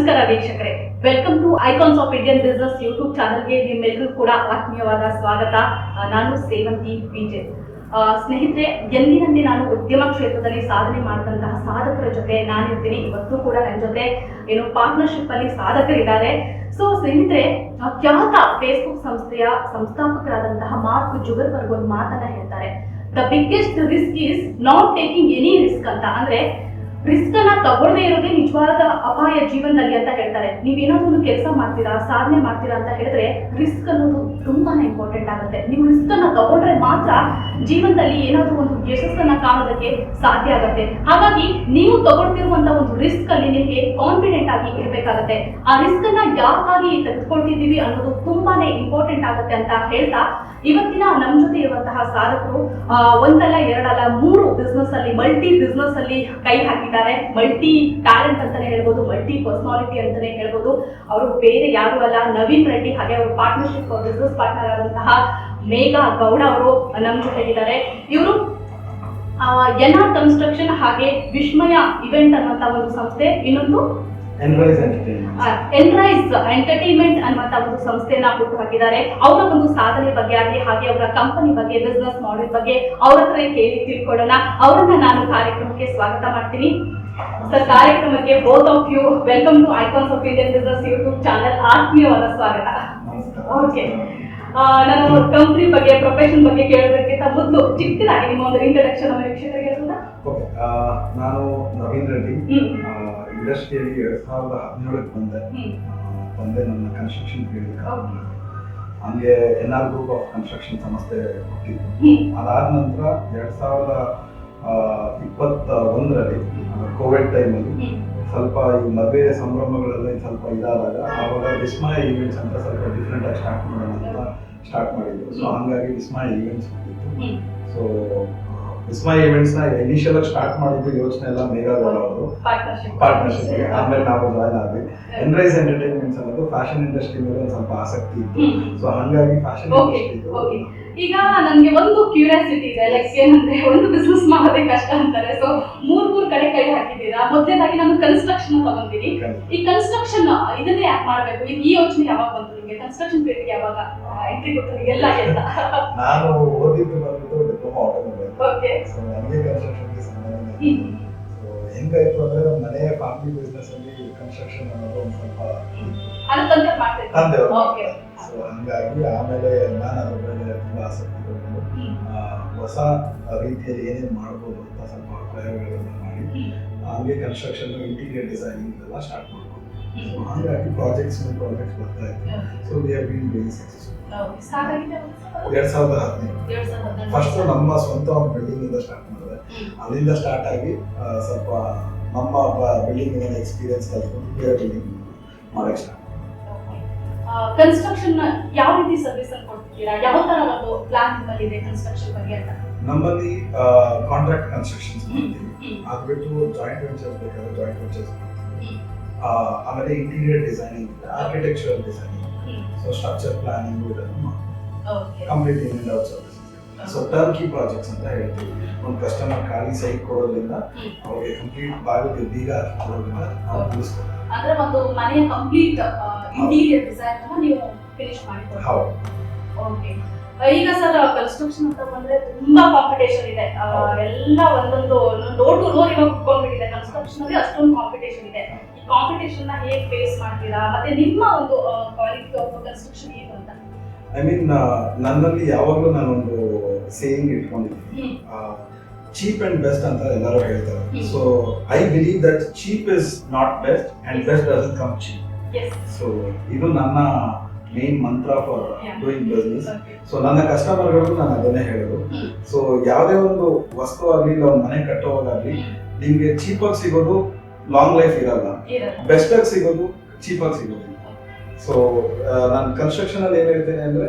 ನಮಸ್ಕಾರ ವೀಕ್ಷಕರೇ, welcome to icons of Indian business YouTube ಚಾನಲ್ಗೆ ನಿಮ್ಮೆಲ್ಲರಿಗೂ ಕೂಡ ಆತ್ಮೀಯವಾದ ಸ್ವಾಗತ. ನಾನು ಸೇವಂತಿ ವಿಜಯ್. ಸ್ನೇಹಿತರೆ, ಎಂದಿನಂತೆ ನಾನು ಉದ್ಯಮ ಕ್ಷೇತ್ರದಲ್ಲಿ ಸಾಧನೆ ಮಾಡಿದಂತಹ ಸಾಧಕರ ಜೊತೆ ನಾನಿರ್ತೀನಿ. ಇವತ್ತು ಕೂಡ ನನ್ನ ಜೊತೆ ಪಾರ್ಟ್ನರ್ಶಿಪ್ ಅಲ್ಲಿ ಸಾಧಕರಿದ್ದಾರೆ. ಸೊ ಸ್ನೇಹಿತರೆ, ಖ್ಯಾತ ಫೇಸ್ಬುಕ್ ಸಂಸ್ಥೆಯ ಸಂಸ್ಥಾಪಕರಾದಂತಹ ಮಾರ್ಕ್ ಜುಗರ್ಬರ್ಗ್ ಒಂದು ಮಾತನ್ನ ಹೇಳ್ತಾರೆ. The biggest risk is not taking any risk ಅಂತ. ಅಂದ್ರೆ ರಿಸ್ಕ್ ಅನ್ನ ತಗೊಳ್ಳದೇ ಇರೋದೇ ನಿಜವಾದ ಅಪಾಯ ಜೀವನದಲ್ಲಿ ಅಂತ ಹೇಳ್ತಾರೆ. ನೀವೇನಾದ್ರೂ ಒಂದು ಕೆಲಸ ಮಾಡ್ತೀರಾ, ಸಾಧನೆ ಮಾಡ್ತೀರಾ ಅಂತ ಹೇಳಿದ್ರೆ ರಿಸ್ಕ್ ಅನ್ನೋದು ತುಂಬಾನೇ ಇಂಪಾರ್ಟೆಂಟ್ ಆಗುತ್ತೆ. ನೀವು ರಿಸ್ಕ್ ಅನ್ನ ತಗೊಂಡ್ರೆ ಮಾತ್ರ ಜೀವನದಲ್ಲಿ ಏನಾದ್ರೂ ಒಂದು ಯಶಸ್ಸನ್ನ ಕಾಣೋದಕ್ಕೆ ಸಾಧ್ಯ ಆಗುತ್ತೆ. ಹಾಗಾಗಿ ನೀವು ತಗೊಳ್ತಿರುವಂತ ಒಂದು ರಿಸ್ಕ್ ಅಲ್ಲಿ ನಿಮಗೆ ಕಾನ್ಫಿಡೆಂಟ್ ಆಗಿ ಇರಬೇಕಾಗತ್ತೆ. ಆ ರಿಸ್ಕ್ ಅನ್ನ ಯಾಕಾಗಿ ತೆಗೆದುಕೊಳ್ತಿದ್ದೀವಿ ಅನ್ನೋದು ತುಂಬಾನೇ ಇಂಪಾರ್ಟೆಂಟ್ ಆಗುತ್ತೆ ಅಂತ ಹೇಳ್ತಾ, ಇವತ್ತಿನ ನಮ್ಮ ಜೊತೆ ಇರುವಂತಹ ಸಾಧಕರು ಒಂದಲ್ಲ ಎರಡಲ್ಲ 3 ಬಿಸ್ನೆಸ್ ಅಲ್ಲಿ, ಮಲ್ಟಿ ಬಿಸ್ನೆಸ್ ಅಲ್ಲಿ ಕೈ ಹಾಕಿದ್ದಾರೆ. ಮಲ್ಟಿ ಟ್ಯಾಲೆಂಟ್ ಅಂತಾನೆ ಹೇಳ್ಬೋದು, ಮಲ್ಟಿ ಪರ್ಸನಾಲಿಟಿ ಅಂತಾನೆ ಹೇಳ್ಬೋದು. ಅವರು ಬೇರೆ ಯಾರು ಅಲ್ಲ, ನವೀನ್ ರೆಡ್ಡಿ. ಹಾಗೆ ಅವರು ಪಾರ್ಟ್ನರ್ಶಿಪ್ ಬಿಸ್ನೆಸ್ ಪಾರ್ಟ್ನರ್ ಆದಂತಹ ಮೇಘಾ ಗೌಡ ಅವರು ನಮ್ಮ ಜೊತೆಗಿದ್ದಾರೆ. ಇವರು ಎನ್ಆರ್ ಕನ್ಸ್ಟ್ರಕ್ಷನ್ ಹಾಗೆ ವಿಸ್ಮಯ ಇವೆಂಟ್ ಅನ್ನುವಂತ ಒಂದು ಸಂಸ್ಥೆ, ಇನ್ನೊಂದು ಎನ್ರೈಸ್ ಎಂಟರ್ಟೈನ್ಮೆಂಟ್ ಅನ್ನುವಂತ ಒಂದು ಸಂಸ್ಥೆಯನ್ನ ಹುಟ್ಟು ಹಾಕಿದ್ದಾರೆ. ಅವರ ಒಂದು ಸಾಧನೆ ಬಗ್ಗೆ ಆಗಲಿ, ಹಾಗೆ ಅವರ ಕಂಪನಿ ಬಗ್ಗೆ, ಬಿಸ್ನೆಸ್ ಮಾಡೆಲ್ ಬಗ್ಗೆ ಅವ್ರ ಹತ್ರ ಕೇಳಿ ತಿಳ್ಕೊಳ್ಳೋಣ. ಅವರನ್ನ ನಾನು ಕಾರ್ಯಕ್ರಮಕ್ಕೆ ಸ್ವಾಗತ ಮಾಡ್ತೀನಿ. ಸರ್, ಕಾರ್ಯಕ್ರಮಕ್ಕೆ both of you welcome to icons of Indian business YouTube channel. ಆತ್ಮೀಯವಾದ ಸ್ವಾಗತ. ಓಕೆ, ನಾನು ಕಂಪನಿ ಬಗ್ಗೆ, ಪ್ರೊಫೆಷನ್ ಬಗ್ಗೆ ಕೇಳೋದಕ್ಕಿಂತ ಮೊದಲು ಚಿಕ್ಕದಾಗಿ ನಿಮ್ಮ ಒಂದು ಇಂಟ್ರಡಕ್ಷನ್ ವೀಕ್ಷಕರಿಗೆ ಹೇಳ್ಬೋದಾ? ಓಕೆ, ನಾನು ನವೀನ್ ರೆಡ್ಡಿ. ಇಂಡಸ್ಟ್ರಿಯಲ್ಲಿ 2017 ಬಂದೆ ನನ್ನ ಕನ್ಸ್ಟ್ರಕ್ಷನ್ ಫೀಲ್ಡ್. ಹಂಗೆ ಎನ್ಆರ್ ಗ್ರೂಪ್ ಆಫ್ ಕನ್ಸ್ಟ್ರಕ್ಷನ್ ಸಂಸ್ಥೆ ಹುಟ್ಟಿದ್ದು. ಅದಾದ ನಂತರ 2021ರಲ್ಲಿ ಕೋವಿಡ್ ಟೈಮಲ್ಲಿ ಸ್ವಲ್ಪ ಈ ಮದುವೆ ಸಂಭ್ರಮಗಳೆಲ್ಲ ಸ್ವಲ್ಪ ಇದಾದಾಗ ಆವಾಗ ವಿಸ್ಮಯ ಈವೆಂಟ್ಸ್ ಅಂತ ಸ್ವಲ್ಪ ಡಿಫ್ರೆಂಟ್ ಆಗಿ ಸ್ಟಾರ್ಟ್ ಮಾಡೋಣ ಅಂತ ಸ್ಟಾರ್ಟ್ ಮಾಡಿದ್ರು. ಸೊ ಹಂಗಾಗಿ ವಿಸ್ಮಯ ಈವೆಂಟ್ಸ್ ಹುಟ್ಟಿತ್ತು. ಸೊ ವಿಸ್ಮಯ ಈವೆಂಟ್ಸ್ ನ ಇನಿಷಿಯಲ್ ಆಗಿ ಸ್ಟಾರ್ಟ್ ಮಾಡಿದ್ದು ಯೋಚನೆ ಎಲ್ಲ ಮೇಘಾ ಗೌಡ ಅವರು ಪಾರ್ಟ್ನರ್ಶಿಪ್. ಆಮೇಲೆ ನಾವು ಜಾಯ್ನ್ ಆದ್ವಿ. ಎನ್ರೈಸ್ ಎಂಟರ್ಟೈನ್ಮೆಂಟ್ಸ್ ಅನ್ನೋದು ಫ್ಯಾಷನ್ ಇಂಡಸ್ಟ್ರಿ ಮೇಲೆ ಒಂದು ಸ್ವಲ್ಪ ಆಸಕ್ತಿ ಇತ್ತು. ಸೊ ಹಂಗಾಗಿ ಫ್ಯಾಷನ್ ಇಂಡಸ್ಟ್ರಿ. ಈಗ ನನ್ಗೆ ಒಂದು ಕ್ಯೂರಿಯಾಸಿಟಿ ಇದೆ, ಲೈಕ್ ಏನಂದ್ರೆ ಒಂದು ಬಿಸ್ನೆಸ್ ಮಾಡೋದೇ ಕಷ್ಟ ಅಂತಾರೆ. ಸೊ ಮೂರ್ ಕಡೆ ಕೈ ಹಾಕಿದ್ದೀರಾ. ಮೊದಲನೇದಾಗಿ ನಾನು ಕನ್ಸ್ಟ್ರಕ್ಷನ್ ತಗೊಂತೀನಿ. ಈ ಕನ್ಸ್ಟ್ರಕ್ಷನ್ ಇದನ್ನೇ ಯಾಕೆ ಮಾಡ್ಬೇಕು, ಈ ಯೋಚನೆ ಯಾವಾಗ ಬಂತು ನಿಮಗೆ? ಕನ್ಸ್ಟ್ರಕ್ಷನ್ ಫೀಲ್ಡ್ ಯಾವಾಗ ಎಂಟ್ರಿ ಕೊಟ್ಟು ಎಲ್ಲ ಎಲ್ಲ? ನಾನು ಓದಿದ್ದು ಬಂದ್ಬಿಟ್ಟು ಡಿಪ್ಲೊಮಾ ಆಟೋಮೊಬೈಲ್. ಓಕೆ, ಸೊ ನನಗೆ ಕನ್ಸ್ಟ್ರಕ್ಷನ್ಗೆ ಸಂಬಂಧ ಇಲ್ಲ. ಸೊ ಹೆಂಗಾಯ್ತು ಅಂದ್ರೆ ಮನೆಯ ಫ್ಯಾಮಿಲಿ ಬಿಸ್ನೆಸ್ ಅಲ್ಲಿ ಕನ್ಸ್ಟ್ರಕ್ಷನ್ ಅನ್ನೋದು ಒಂದು ಸ್ವಲ್ಪ ತಂದೆ. ಸೊ ಹಂಗಾಗಿ ಆಮೇಲೆ ನಾನು ಅದ್ರ ಬಗ್ಗೆ ತುಂಬಾ ಆಸಕ್ತಿ ತಗೊಂಡು ಹೊಸ ರೀತಿಯಲ್ಲಿ ಏನೇನು ಮಾಡ್ಬೋದು ಅಂತ ಸ್ವಲ್ಪ ಪ್ರಯೋಗಗಳನ್ನ ಮಾಡಿ ಹಂಗೆ ಕನ್ಸ್ಟ್ರಕ್ಷನ್, ಇಂಟೀರಿಯರ್ ಡಿಸೈನಿಂಗ್ ಎಲ್ಲ ಸ್ಟಾರ್ಟ್ ಮಾಡ್ಬೋದು. ಸೊ ಹಾಗಾಗಿ ಪ್ರಾಜೆಕ್ಟ್ಸ್ ಬರ್ತಾ ಇತ್ತು. So we have been very successful. 2015 first ನಮ್ಮ ಸ್ವಂತ ಬಿಲ್ಡಿಂಗ್ ಇಂದ ಸ್ಟಾರ್ಟ್ ಮಾಡಿದೆ. ಅಲ್ಲಿಂದ ಸ್ಟಾರ್ಟ್ ಆಗಿ ಸ್ವಲ್ಪ ನಮ್ಮ ಬಿಲ್ಡಿಂಗ್ ಎಕ್ಸ್ಪೀರಿಯನ್ಸ್ ಕಲ್ತ್ಕೊಂಡು ಬೇರೆ ಬಿಲ್ಡಿಂಗ್ ಮಾಡಕ್ಕೆ ಸ್ಟಾರ್ಟ್. ಕನ್ಸ್ಟ್ರಕ್ಷನ್ ಯಾವ ರೀತಿ ಸರ್ವಿಸ್ ಅನ್ನು ಕೊಡ್ತೀರಾ? ಯಾವ ತರ ಒಂದು ಪ್ಲಾನ್ ಇದೆ ಕನ್ಸ್ಟ್ರಕ್ಷನ್ ಬಗ್ಗೆ ಅಂತ? ನಮ್ಮಲ್ಲಿ ಕಾಂಟ್ರಾಕ್ಟ್ ಕನ್ಸ್ಟ್ರಕ್ಷನ್ಸ್ ಮಾಡ್ತೀವಿ. ಅದು ಬಿಟ್ಟು ಜಾಯಿಂಟ್ ವೆಂಚರ್ಸ್ ಬೇಕಾದ್ರೆ ಜಾಯಿಂಟ್ ವೆಂಚರ್ಸ್ ಮಾಡ್ತೀವಿ. ಆಮೇಲೆ interior designing, architectural designing, so structure planning ಇದನ್ನು ಮಾಡ್ತೀವಿ. Complete in and out service. So Turkey projects ಅಂತ ಹೇಳ್ತೀವಿ. ಒಂದು ಕಸ್ಟಮರ್ ಖಾಲಿ ಸೈಟ್ ಕೊಡೋದ್ರಿಂದ ಅವ್ರಿಗೆ ಕಂಪ್ಲೀಟ್ ಬಾಗಿಲಿಗೆ ಬೀಗ ಕೊಡೋದ್ರಿಂದ ನಾವು ತಿಳಿಸ್ಕೊಡ್ತೀವಿ. ಅಂದ್ರೆ ಒಂದು ಮನೆಯ ಕಂಪ್ಲೀಟ್ ಇಂಟೀರಿಯರ್ ಡಿಸೈನ್ ಅನ್ನು ನೀವು ಫಿನಿಶ್ ಮಾಡಿಕೊಡ್ತೀರಾ? ಹೌದು. ಓಕೆ, ಈಗ ಸರ್ ಕನ್ಸ್ಟ್ರಕ್ಷನ್ ಅಂತ ಬಂದ್ರೆ ತುಂಬಾ ಕಾಂಪಿಟೇಷನ್ ಇದೆ. ಎಲ್ಲ ಒಂದೊಂದು ಡೋರ್ ಟು ಡೋರ್ ಇವಾಗ ಕುತ್ಕೊಂಡ್ಬಿಟ್ಟಿದೆ. ಕನ್ಸ್ಟ್ರಕ್ಷನ್ ಅಲ್ಲಿ ಅಷ್ಟೊಂದು ಕಾಂಪಿಟೇಷನ್ ಇದೆ. ಈ ಕಾಂಪಿಟೇಷನ್ ನ ಹೇಗೆ ಫೇಸ್ ಮಾಡ್ತೀರಾ? ಮತ್ತೆ ನಿಮ್ಮ ಒಂದು ಕ್ವಾಲಿಟಿ ಆಫ್ ಕನ್ಸ್ಟ್ರಕ್ಷನ್ ಏನು ಅಂತ? ಐ ಮೀನ್, ನನ್ನಲ್ಲಿ ಯಾವಾಗಲೂ ನಾನೊಂದು ಸೇಯಿಂಗ್ ಇಟ್ಕೊಂಡಿದ್ದೀನಿ, ಚೀಪ್ ಅಂಡ್ ಬೆಸ್ಟ್ ಅಂತ ಎಲ್ಲರೂ ಹೇಳ್ತಾರೆ. So I believe that cheap is not best and best doesn't come cheap. So ಇದು ನನ್ನ ಮೇನ್ ಮಂತ್ರ ಫಾರ್ ಡೂಯಿಂಗ್ ಬಿಸ್ನೆಸ್. ಸೊ ನನ್ನ ಕಸ್ಟಮರ್ಗಳಿಗೂ ನಾನು ಅದನ್ನೇ ಹೇಳೋದು. ಸೊ ಯಾವುದೇ ಒಂದು ವಸ್ತು ಆಗಲಿ, ಇಲ್ಲ ಒಂದು ಮನೆ ಕಟ್ಟೋವಾಗಲಿ, ನಿಮ್ಗೆ ಚೀಪಾಗಿ ಸಿಗೋದು ಲಾಂಗ್ ಲೈಫ್ ಇರಲ್ಲ, ಬೆಸ್ಟ್ ಆಗಿ ಸಿಗೋದು ಚೀಪಾಗಿ ಸಿಗೋದು. ಸೊ ನಾನು ಕನ್ಸ್ಟ್ರಕ್ಷನ್ ಅಲ್ಲಿ ಏನ್ ಹೇಳ್ತೇನೆ ಅಂದ್ರೆ,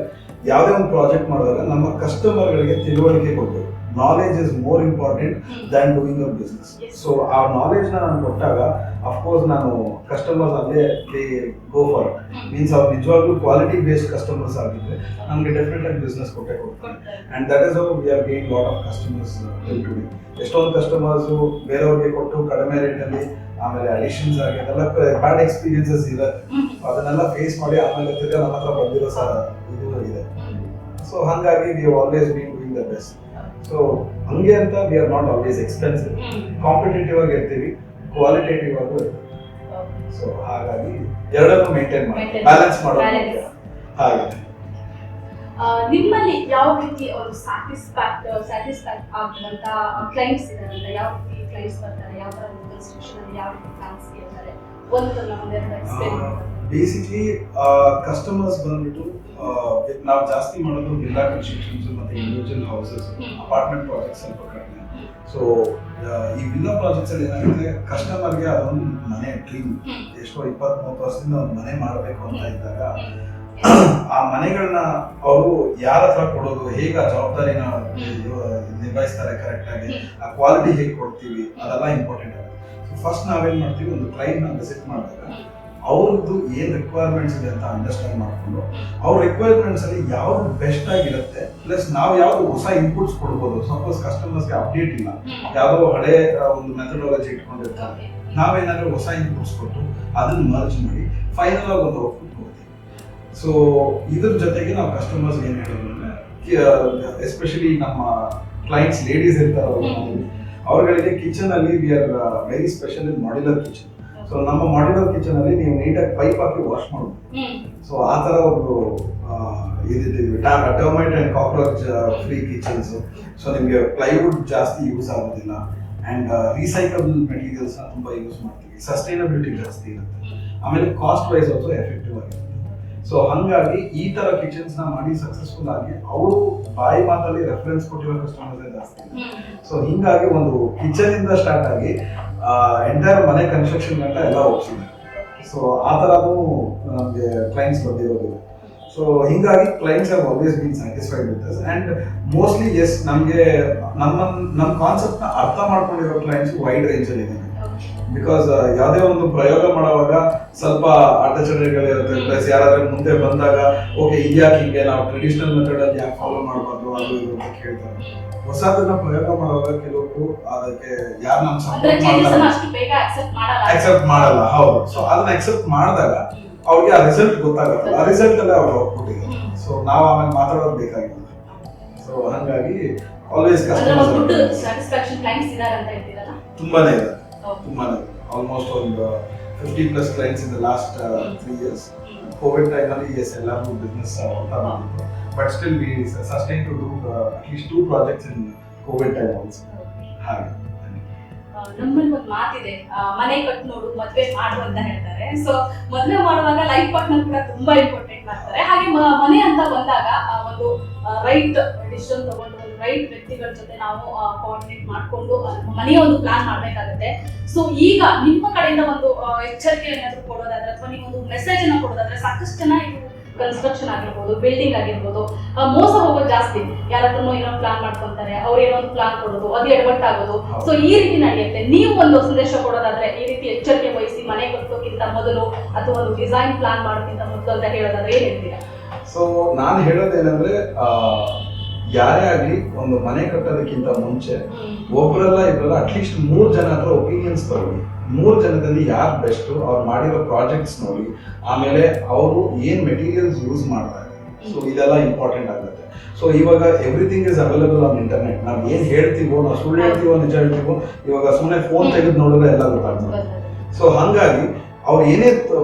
ಯಾವುದೇ ಒಂದು ಪ್ರಾಜೆಕ್ಟ್ ಮಾಡಿದಾಗ ನಮ್ಮ ಕಸ್ಟಮರ್ಗಳಿಗೆ ತಿಳುವಳಿಕೆ ಕೊಡಬೇಕು. Knowledge is more important than doing a business. So ಆ ನಾಲೆಜ್ ನಾನು ಕೊಟ್ಟಾಗ ಅಫ್ಕೋರ್ಸ್ ನಾನು ಕಸ್ಟಮರ್ಸ್ ಅಲ್ಲೇ ಗೋ ಫಾರ್ ಇಟ್. ಮೀನ್ಸ್ ಅವ್ರು ನಿಜವಾಗ್ಲೂ ಕ್ವಾಲಿಟಿ ಬೇಸ್ಡ್ ಕಸ್ಟಮರ್ಸ್ ಆಗಿದ್ರೆ ನಮಗೆ ಡೆಫಿನೆಟ್ ಆಗಿ ಬಿಸ್ನೆಸ್ ಕೊಟ್ಟೆ ಕೊಡ್ತಾರೆ. And that is how we have gain lot of customers till today. ಎಷ್ಟೊಂದು ಕಸ್ಟಮರ್ಸ್ ಬೇರೆಯವ್ರಿಗೆ ಕೊಟ್ಟು ಕಡಿಮೆ ರೇಟಲ್ಲಿ ಆಮೇಲೆ ಅಡಿಷನ್ಸ್ ಆಗಿ ಅದೆಲ್ಲ ಬ್ಯಾಡ್ ಎಕ್ಸ್ಪೀರಿಯನ್ಸಸ್ ಇರುತ್ತೆ. ಅದನ್ನೆಲ್ಲ ಫೇಸ್ ಮಾಡಿ ಆಮೇಲೆ ತಿರ್ಗಾ ನಮ್ಮ ಹತ್ರ ಬಂದಿರೋ ಇದು ಇದೆ. ಸೊ ಹಾಗಾಗಿ we always been doing the best. So ಹಂಗೆ ಅಂತ we are not always expensive, competitive ಆಗಿ ಇರ್ತೀವಿ, ಕ್ವಾಲಿಟೇಟಿವ್ ಆಗು ಇರ್ತೀವಿ. ಸೊ ಹಾಗಾಗಿ ಎರಡನ್ನೂ ಮೇಂಟೈನ್ ಮಾಡಿ ಬ್ಯಾಲೆನ್ಸ್ ಮಾಡೋದು ಹಾಗೆ. ನಿಮ್ಮಲ್ಲಿ ಯಾವ ರೀತಿ ಒಂದು ಸ್ಯಾಟಿಸ್ಫ್ಯಾಕ್ಟ್ ಆಗುವಂತ ಕ್ಲೈಂಟ್ಸ್ ಇದಾರೆ? ಯಾವ ರೀತಿ ಕ್ಲೈಂಟ್ಸ್ ಬರ್ತಾರೆ? ಯಾವ ತರ ಒಂದು ಕನ್ಸ್ಟ್ರಕ್ಷನ್ ಅಲ್ಲಿ ಯಾವ ರೀತಿ ಪ್ಲಾನ್ಸ್ ಇರ್ತಾರೆ? ಒಂದೆರಡು ಎಕ್ಸ್ಪ್ಲೇನ್. ಬೇಸಿಕ್ಲಿ ಕಸ್ಟಮರ್ಸ್ ಬಂದ್ಬಿಟ್ಟು ನಾವು ಜಾಸ್ತಿ ಮಾಡೋದು ವಿಲ್ಲಾ ಕನ್ಸ್ಟ್ರಕ್ಷನ್ಸ್ ಮತ್ತೆ ಇಂಡಿವಿಜುವಲ್ ಹೌಸಸ್, ಅಪಾರ್ಟ್ಮೆಂಟ್ ಪ್ರಾಜೆಕ್ಟ್ಸ್ ಸ್ವಲ್ಪ ಕಡಿಮೆ. ಸೊ ಈ ವಿಲ್ಲಾ ಪ್ರಾಜೆಕ್ಟ್ಸ್ ಅಲ್ಲಿ ಏನಾಗುತ್ತೆ, ಕಸ್ಟಮರ್ಗೆ ಅದೊಂದು ಮನೆ ಡ್ರೀಮ್, ಎಷ್ಟೋ 20-30 ವರ್ಷದಿಂದ ಒಂದು ಮನೆ ಮಾಡಬೇಕು ಅಂತ ಇದ್ದಾಗ ಆ ಮನೆಗಳನ್ನ ಅವರು ಯಾರ ಹತ್ರ ಕೊಡೋದು, ಹೇಗೆ ಆ ಜವಾಬ್ದಾರಿನ ನಿಭಾಯಿಸ್ತಾರೆ ಕರೆಕ್ಟ್ ಆಗಿ, ಆ ಕ್ವಾಲಿಟಿ ಹೇಗೆ ಕೊಡ್ತೀವಿ, ಅದೆಲ್ಲ ಇಂಪಾರ್ಟೆಂಟ್ ಆಗುತ್ತೆ. ಸೊ ಫಸ್ಟ್ ನಾವೇನ್ ಮಾಡ್ತೀವಿ, ಒಂದು ಕ್ಲೈಂಟ್ ನ ವಿಸಿಟ್ ಮಾಡಿದಾಗ ಅವ್ರದ್ದು ಏನ್ ರಿಕ್ವೈರ್ಮೆಂಟ್ಸ್ ಇದೆ ಅಂತ ಅಂಡರ್ಸ್ಟ್ಯಾಂಡ್ ಮಾಡ್ಕೊಂಡು ಅವ್ರ ರಿಕ್ವೈರ್ಮೆಂಟ್ಸ್ ಅಲ್ಲಿ ಯಾವ್ದು ಬೆಸ್ಟ್ ಆಗಿರುತ್ತೆ, ಪ್ಲಸ್ ನಾವು ಯಾವ್ದು ಹೊಸ ಇನ್ಪುಟ್ಸ್ ಕೊಡ್ಬೋದು. ಸಪೋಸ್ ಕಸ್ಟಮರ್ಸ್ಗೆ ಅಪ್ಡೇಟ್ ಇಲ್ಲ, ಯಾವ್ದೋ ಹಳೆ ಒಂದು ಮೆಥಡಾಲಜಿ ಇಟ್ಕೊಂಡಿರ್ತಾರೆ, ನಾವೇನಾದ್ರೂ ಹೊಸ ಇನ್ಪುಟ್ಸ್ ಕೊಟ್ಟು ಅದನ್ನ ಮರ್ಜ್ ಮಾಡಿ ಫೈನಲ್ ಆಗಿ ಒಂದು ಔಟ್ಪುಟ್ ಕೊಡ್ತೀವಿ. ಸೊ ಇದ್ರ ಜೊತೆಗೆ ನಾವು ಕಸ್ಟಮರ್ಸ್ ಏನ್ ಹೇಳೋದು ಅಂದ್ರೆ, ಎಸ್ಪೆಷಲಿ ನಮ್ಮ ಕ್ಲೈಂಟ್ಸ್ ಲೇಡೀಸ್ ಇರ್ತಾರಲ್ಲ, ಅವ್ರಗಳಿಗೆ ಕಿಚನ್ ಅಲ್ಲಿ we are very special in modular kitchen. So ನಮ್ಮ ಮಾಡ್ಯುಲರ್ ಕಿಚನ್ ಅಲ್ಲಿ ನೀವು ನೀಟಾಗಿ ಪೈಪ್ ಹಾಕಿ ವಾಶ್ ಮಾಡ್ಬೋದು. ಸೊ ಆ ತರ ಒಂದು ಇದಿದ್ದೀವಿ, termite and cockroach free kitchens. So ನಿಮಗೆ ಪ್ಲೈವುಡ್ ಜಾಸ್ತಿ ಯೂಸ್ ಆಗೋದಿಲ್ಲ ಅಂಡ್ ರೀಸೈಕಬಲ್ ಮೆಟೀರಿಯಲ್ಸ್ ನ ತುಂಬಾ ಯೂಸ್ ಮಾಡ್ತೀವಿ. ಸಸ್ಟೈನಬಿಲಿಟಿ ಜಾಸ್ತಿ ಇರುತ್ತೆ, ಆಮೇಲೆ ಕಾಸ್ಟ್ ವೈಸ್ ಆಲ್ಸೋ ಎಫೆಕ್ಟಿವ್ ಆಗಿರುತ್ತೆ. ಸೊ ಹಂಗಾಗಿ ಈ ತರ ಕಿಚನ್ಸ್ ನ ಮಾಡಿ ಸಕ್ಸಸ್ಫುಲ್ ಆಗಿ ಅವರು ಬಾಯಿ ಮಾತಲ್ಲಿ ರೆಫರೆನ್ಸ್ ಕೊಟ್ಟಿರೋ ಕಸ್ಟಮರ್ಸ್ ಜಾಸ್ತಿ. ಸೊ ಹಿಂಗಾಗಿ ಒಂದು ಕಿಚನ್ ಇಂದ ಸ್ಟಾರ್ಟ್ ಆಗಿ ಎಂಟೈರ್ ಮನೆ ಕನ್ಸ್ಟ್ರಕ್ಷನ್ ಗಂಟ ಎಲ್ಲ ಹೋಗ್ತಿದೆ. ಸೊ ಆ ತರನು ನಮಗೆ ಕ್ಲೈಂಟ್ಸ್ ಬಂದಿರೋದಿಲ್ಲ. ಸೊ ಹಿಂಗಾಗಿ clients have always been satisfied with us and mostly yes, ನಮಗೆ ನಮ್ಮ ಕಾನ್ಸೆಪ್ಟ್ ನ ಅರ್ಥ ಮಾಡ್ಕೊಂಡಿರೋ ಕ್ಲೈಂಟ್ಸ್ ವೈಡ್ ರೇಂಜ್ ಅಲ್ಲಿ ಇದೆ. ಬಿಕಾಸ್ ಯಾವುದೇ ಒಂದು ಪ್ರಯೋಗ ಮಾಡುವಾಗ ಸ್ವಲ್ಪ ಅಡಚಣೆಗಳಿರುತ್ತೆ. ಪ್ಲಸ್ ಯಾರಾದ್ರೂ ಮುಂದೆ ಬಂದಾಗ ಓಕೆ ಇದ್ಯಾಕೆ ಹಿಂಗೆ, ನಾವು ಟ್ರೆಡಿಷನಲ್ ಮೆಥಡ್ ಅಲ್ಲಿ ಯಾಕೆ ಫಾಲೋ ಮಾಡಬಾರ್ದು ಅದು ಇದು ಅಂತ ಕೇಳ್ತಾರೆ. ಹೊಸದನ್ನ ಪ್ರಯೋಗ ಮಾಡುವಾಗ ಕೆಲವರು ಅದಕ್ಕೆ ಯಾರು ನಮ್ಮ ಅಕ್ಸೆಪ್ಟ್ ಮಾಡಲ್ಲ. ಹೌದು. ಸೊ ಅದನ್ನ ಅಕ್ಸೆಪ್ಟ್ ಮಾಡಿದಾಗ ಅವ್ರಿಗೆ ಆ ರಿಸಲ್ಟ್ ಗೊತ್ತಾಗುತ್ತೆ, ಆ ರಿಸಲ್ಟ್ ಅಲ್ಲೇ ಅವ್ರು ಹೋಗ್ಬಿಟ್ಟಿದೆ. ಸೊ ನಾವು ಆಮೇಲೆ ಮಾತಾಡೋದು ಬೇಕಾಗಿಲ್ಲ. ಸೊ ಹಂಗಾಗಿ ಆಲ್ವೇಸ್ ತುಂಬಾನೇ ಇದೆ, ತುಂಬಾನೇ ಆಲ್ಮೋಸ್ಟ್ ಒಂದು 50+ clients in the last 3 years. COVID time ಅಲ್ಲಿ ಎಸ್ ಎಲ್ಲರೂ ಬಿಸ್ನೆಸ್ ಹೋಗ್ತಾ ಬಂದಿತ್ತು, but still we sustain to do at least 2 projects in COVID time also. ಹಾಗೆ ನಮ್ಮಲ್ಲಿ ಒಂದು ಮಾತಿದೆ, ಮನೆ ಕಟ್ಟು ನೋಡು ಮದ್ವೆ ಮಾಡು ಅಂತ ಹೇಳ್ತಾರೆ. ಸೊ ಮದ್ವೆ ಮಾಡುವಾಗ ಲೈಫ್ ಪಾರ್ಟ್ನರ್ ಕೂಡ ತುಂಬಾ ಇಂಪಾರ್ಟೆಂಟ್ ಮಾಡ್ತಾರೆ. ಹಾಗೆ ಮನೆ ಅಂತ ಬಂದಾಗ ಒಂದು ರೈಟ್ ಡಿಸಿಷನ್ ತಗೊಂಡು ಒಂದು ರೈಟ್ ವ್ಯಕ್ತಿಗಳ ಜೊತೆ ನಾವು ಕೋಆರ್ಡಿನೇಟ್ ಮಾಡ್ಕೊಂಡು ಮನೆಯ ಒಂದು ಪ್ಲಾನ್ ಮಾಡ್ಬೇಕಾಗುತ್ತೆ. ಸೊ ಈಗ ನಿಮ್ಮ ಕಡೆಯಿಂದ ಒಂದು ಎಚ್ಚರಿಕೆ ಏನಾದ್ರು ಕೊಡೋದಾದ್ರೆ ಅಥವಾ ನೀವು ಒಂದು ಮೆಸೇಜ್ ಅನ್ನ ಕೊಡೋದಾದ್ರೆ, ಸಾಕಷ್ಟು ಜನ ಇದು ಕನ್ಸ್ಟ್ರಕ್ಷನ್ ಆಗಿರ್ಬೋದು, ಬಿಲ್ಡಿಂಗ್ ಆಗಿರ್ಬೋದು, ಮೋಸ ಹೋಗೋದು ಜಾಸ್ತಿ. ಯಾರಾದ್ರೂ ಏನೋ ಪ್ಲಾನ್ ಮಾಡ್ಕೊಂತಾರೆ, ಅವ್ರು ಏನೋ ಒಂದು ಪ್ಲಾನ್ ಕೊಡೋದು, ಅದು ಎಡವಟ್ಟಾಗೋದು. ಸೊ ಈ ರೀತಿ ನಡೆಯುತ್ತೆ. ನೀವು ಒಂದು ಸಂದೇಶ ಕೊಡೋದಾದ್ರೆ, ಈ ರೀತಿ ಎಚ್ಚರಿಕೆ ವಹಿಸಿ ಮನೆ ಕಟ್ಟೋಕ್ಕಿಂತ ಮೊದಲು ಅಥವಾ ಒಂದು ಡಿಸೈನ್ ಪ್ಲಾನ್ ಮಾಡೋಕ್ಕಿಂತ ಮೊದಲು ಅಂತ ಹೇಳೋದಾದ್ರೆ ಏನ್ ಹೇಳ್ತೀರಾ? ಸೊ ನಾನು ಹೇಳೋದೇನಂದ್ರೆ, ಯಾರೇ ಆಗ್ಲಿ ಒಂದು ಮನೆ ಕಟ್ಟೋದಕ್ಕಿಂತ ಮುಂಚೆ ಒಬ್ಬರಲ್ಲ ಇಬ್ಬರಲ್ಲ ಅಟ್ಲೀಸ್ಟ್ 3 ಜನ ಹತ್ರ ಒಪಿನಿಯನ್ಸ್ ತಗೊಳ್ಳಿ. 3 ಜನದಲ್ಲಿ ಯಾರು ಬೆಸ್ಟ್, ಅವ್ರು ಮಾಡಿರೋ ಪ್ರಾಜೆಕ್ಟ್ಸ್ ನೋಡಿ, ಆಮೇಲೆ ಅವರು ಏನ್ ಮೆಟೀರಿಯಲ್ಸ್ ಯೂಸ್ ಮಾಡ್ತಾರೆ. ಸೊ ಇದೆಲ್ಲ ಇಂಪಾರ್ಟೆಂಟ್ ಆಗುತ್ತೆ. ಸೊ ಇವಾಗ everything is available on internet. ನಾವು ಏನ್ ಹೇಳ್ತೀವೋ, ನಾವು ಸುಳ್ಳು ಹೇಳ್ತೀವೋ ನಿಜ ಹೇಳ್ತೀವೋ, ಇವಾಗ ಸುಮ್ಮನೆ ಫೋನ್ ತೆಗೆದು ನೋಡಿದ್ರೆ ಎಲ್ಲ ಗೊತ್ತಾಗ್ತದೆ. ಸೊ ಹಂಗಾಗಿ ಅವ್ರು ಏನೇ